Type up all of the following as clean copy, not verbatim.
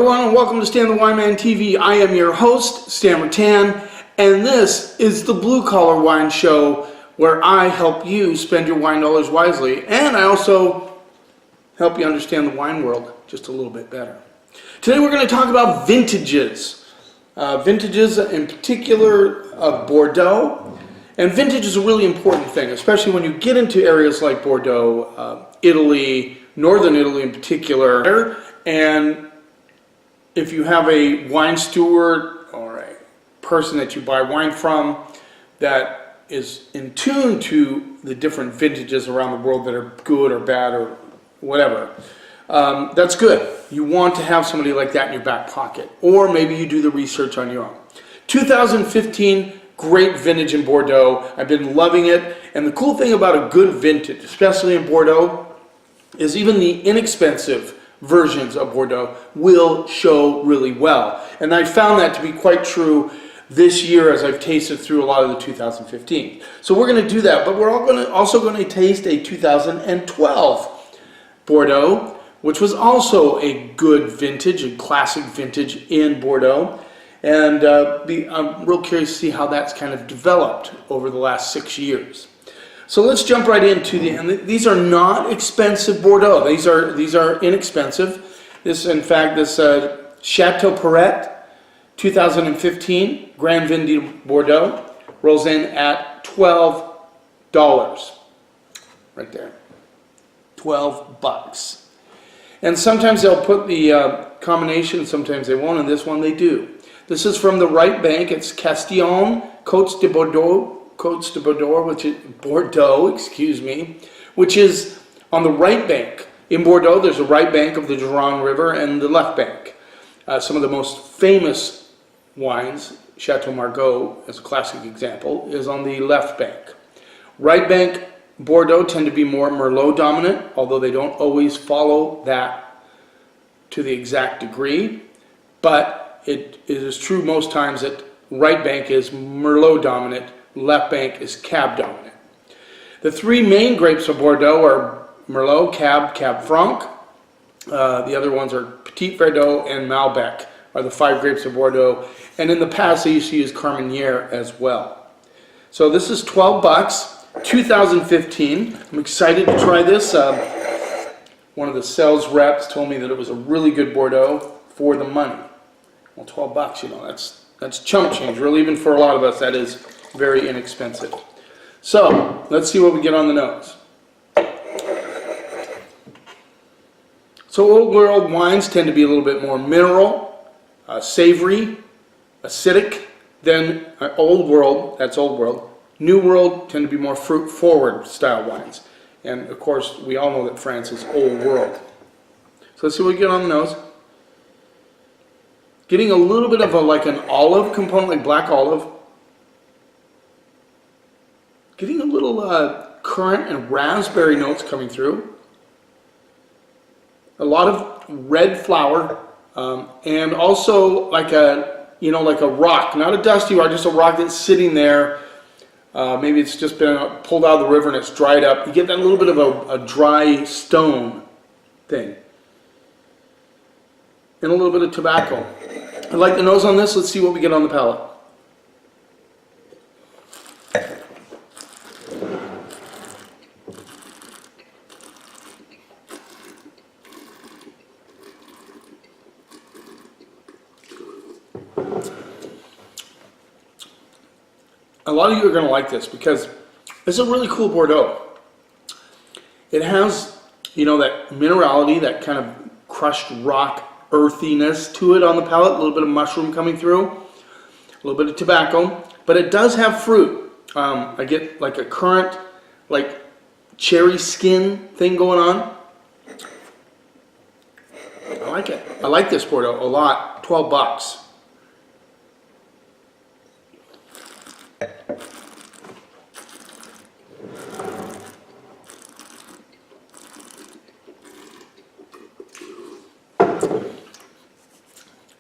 everyone, and welcome to Stan the Wine Man TV. I am your host, Stan Rattan, and this is the Blue Collar Wine Show, where I help you spend your wine dollars wisely, and I also help you understand the wine world just a little bit better. Today we're going to talk about vintages. Vintages in particular of Bordeaux. And vintage is a really important thing, especially when you get into areas like Bordeaux, Italy, northern Italy in particular, and if you have a wine steward or a person that you buy wine from that is in tune to the different vintages around the world that are good or bad or whatever, that's good. You want to have somebody like that in your back pocket, or maybe you do the research on your own. 2015, great vintage in Bordeaux. I've been loving it, and the cool thing about a good vintage, especially in Bordeaux, is even the inexpensive versions of Bordeaux will show really well. And I found that to be quite true this year as I've tasted through a lot of the 2015. So we're going to do that, but we're also going to taste a 2012 Bordeaux, which was also a good vintage, a classic vintage in Bordeaux. And I'm real curious to see how that's kind of developed over the last 6 years. So let's jump right into and these are not expensive Bordeaux. These are inexpensive. This, in fact, this Chateau Perret 2015 Grand Vin de Bordeaux rolls in at $12. Right there, $12. And sometimes they'll put the combination, sometimes they won't, and this one they do. This is from the right bank. It's Castillon Côtes de Bordeaux. Which is on the right bank. In Bordeaux, there's a right bank of the Gironde River and the left bank. Some of the most famous wines, Chateau Margaux, as a classic example, is on the left bank. Right bank Bordeaux tend to be more Merlot dominant, although they don't always follow that to the exact degree. But it is true most times that right bank is Merlot dominant, left bank is Cab dominant. The three main grapes of Bordeaux are Merlot, Cab Franc. The other ones are Petit Verdot and Malbec are the 5 grapes of Bordeaux. And in the past, they used to use Carmenere as well. So this is $12, 2015. I'm excited to try this. One of the sales reps told me that it was a really good Bordeaux for the money. Well, $12, you know, that's chump change. Really, even for a lot of us, that is very inexpensive. So let's see what we get on the nose. So old world wines tend to be a little bit more mineral, savory, acidic than old world. That's old world. New world tend to be more fruit forward style wines. And of course, we all know that France is old world. So let's see what we get on the nose. Getting a little bit of like an olive component, like black olive. Getting a little currant and raspberry notes coming through. A lot of red flower, and also like like a rock, not a dusty rock, just a rock that's sitting there. Maybe it's just been pulled out of the river and it's dried up. You get that little bit of a dry stone thing, and a little bit of tobacco. I like the nose on this. Let's see what we get on the palate. A lot of you are going to like this because it's a really cool Bordeaux. It has, that minerality, that kind of crushed rock earthiness to it on the palate, a little bit of mushroom coming through, a little bit of tobacco, but it does have fruit. I get like a currant, like cherry skin thing going on. I like it. I like this Bordeaux a lot. $12.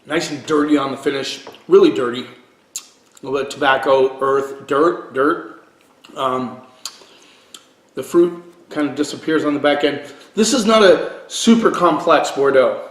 Nice and dirty on the finish, really dirty. A little bit of tobacco, earth, dirt. The fruit kind of disappears on the back end. This is not a super complex Bordeaux.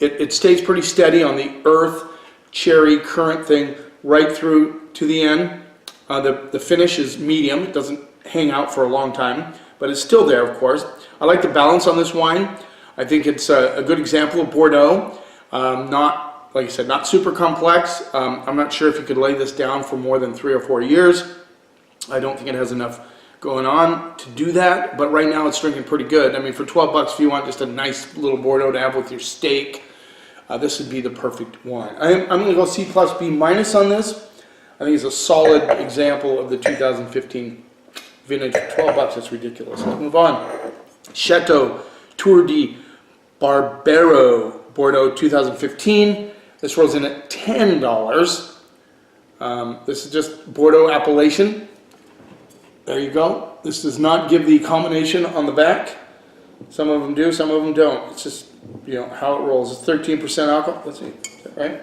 It stays pretty steady on the earth, cherry, currant thing right through to the end. The finish is medium. It doesn't hang out for a long time, but it's still there, of course. I like the balance on this wine. I think it's a good example of Bordeaux. Not, like I said, not super complex. I'm not sure if you could lay this down for more than 3 or 4 years. I don't think it has enough going on to do that, but right now it's drinking pretty good. I mean, for 12 bucks, if you want just a nice little Bordeaux to have with your steak, this would be the perfect wine. I'm going to go C plus B minus on this. I think it's a solid example of the 2015 vintage. For 12 bucks, that's ridiculous. Let's move on. Chateau Tour de Barbero, Bordeaux 2015. This rolls in at $10. This is just Bordeaux appellation. There you go. This does not give the combination on the back. Some of them do, some of them don't. It's just, you know, how it rolls. It's 13% alcohol. Let's see, is that right?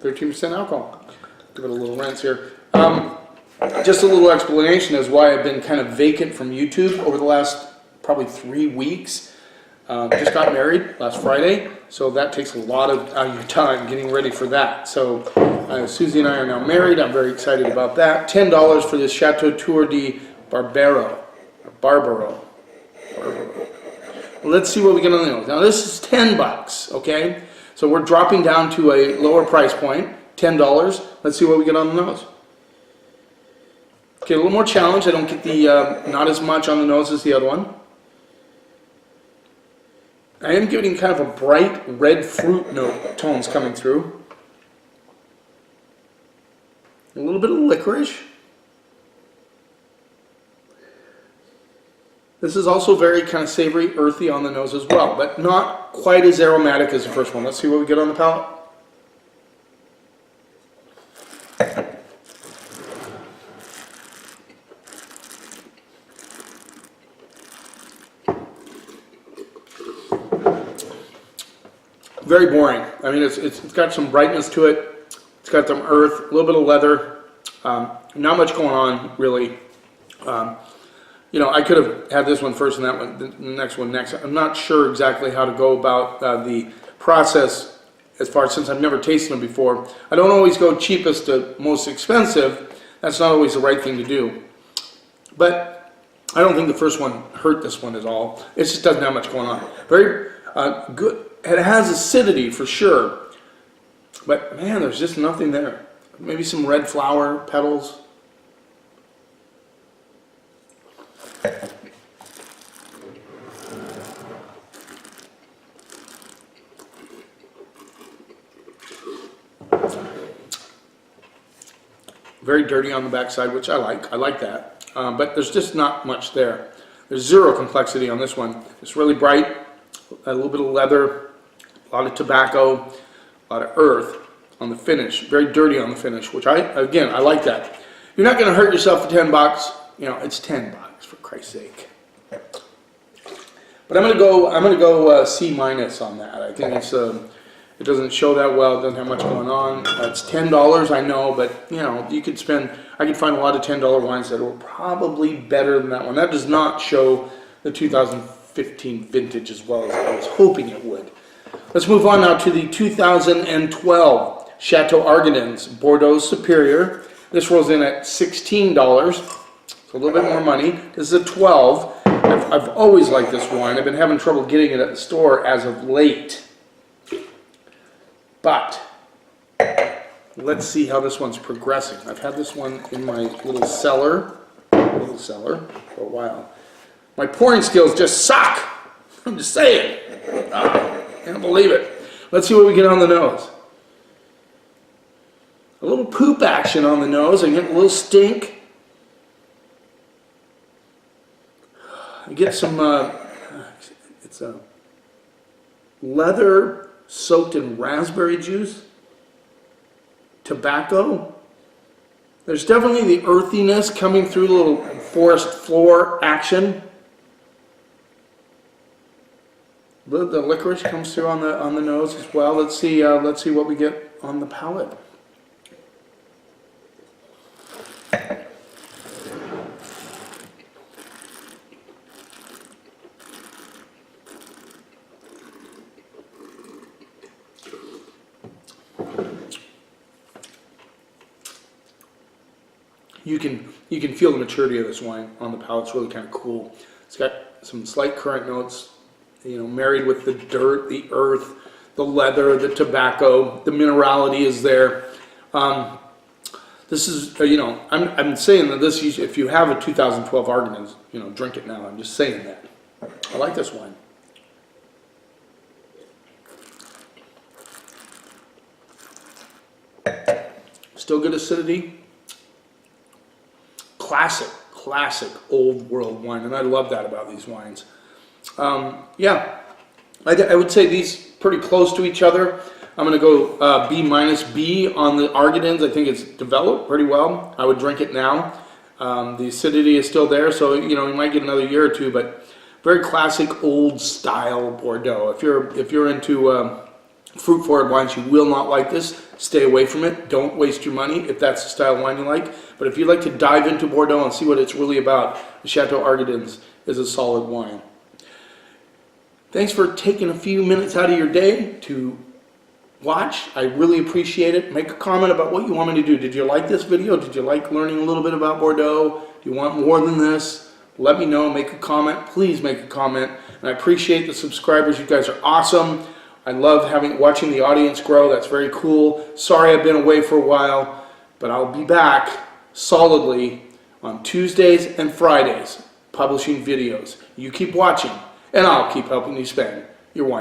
13% alcohol. Give it a little rinse here. Just a little explanation as why I've been kind of vacant from YouTube over the last probably 3 weeks. Just got married last Friday, so that takes a lot of your time getting ready for that. So Susie and I are now married. I'm very excited about that. $10 for this Chateau Tour de Barbero. Let's see what we get on the nose. Now this is 10 bucks, okay? So we're dropping down to a lower price point, $10. Let's see what we get on the nose. Okay, a little more challenge. I don't get the, not as much on the nose as the other one. I am getting kind of a bright red fruit note tones coming through. A little bit of licorice. This is also very kind of savory, earthy on the nose as well, but not quite as aromatic as the first one. Let's see what we get on the palate. Very boring. I mean, it's got some brightness to it. It's got some earth, a little bit of leather. Not much going on, really. You know, I could have had this one first and that one, the next one next. I'm not sure exactly how to go about the process as far as, since I've never tasted them before. I don't always go cheapest to most expensive. That's not always the right thing to do. But I don't think the first one hurt this one at all. It just doesn't have much going on. Very good. It has acidity for sure, but man, there's just nothing there. Maybe some red flower petals. Very dirty on the backside, which I like. I like that, but there's just not much there. There's zero complexity on this one. It's really bright, a little bit of leather, a lot of tobacco, a lot of earth on the finish. Very dirty on the finish, which I like that. You're not going to hurt yourself for 10 bucks. You know, it's 10 bucks for Christ's sake. But I'm going to go C minus on that. I think it's it doesn't show that well. It doesn't have much going on. It's $10, I know, but you know, I could find a lot of $10 wines that were probably better than that one. That does not show the 2015 vintage as well as I was hoping it would. Let's move on now to the 2012 Chateau Argandins Bordeaux Superior. This rolls in at $16, so a little bit more money. This is a 12. I've always liked this wine. I've been having trouble getting it at the store as of late. But let's see how this one's progressing. I've had this one in my little cellar for a while. My pouring skills just suck. I'm just saying. Can't believe it. Let's see what we get on the nose. A little poop action on the nose. I get a little stink. I get some, it's a leather soaked in raspberry juice. Tobacco. There's definitely the earthiness coming through, a little forest floor action. The licorice comes through on the nose as well. Let's see what we get on the palate. you can feel the maturity of this wine on the palate. It's really kind of cool. It's got some slight currant notes, married with the dirt, the earth, the leather, the tobacco. The minerality is there. This is, I'm saying that this, if you have a 2012 Argonauts, drink it now. I'm just saying that. I like this wine. Still good acidity. Classic old world wine, and I love that about these wines. Yeah, I would say these pretty close to each other. I'm going to go B- on the Argonauts. I think it's developed pretty well. I would drink it now. The acidity is still there, so you might get another year or two, but very classic old style Bordeaux. If you're into fruit forward wines, you will not like this. Stay away from it. Don't waste your money if that's the style of wine you like. But if you'd like to dive into Bordeaux and see what it's really about, the Chateau Argonauts is a solid wine. Thanks for taking a few minutes out of your day to watch. I really appreciate it. Make a comment about what you want me to do. Did you like this video? Did you like learning a little bit about Bordeaux? Do you want more than this? Let me know. Make a comment. Please make a comment. And I appreciate the subscribers. You guys are awesome. I love watching the audience grow. That's very cool. Sorry I've been away for a while, but I'll be back solidly on Tuesdays and Fridays publishing videos. You keep watching, and I'll keep helping you spend your wine.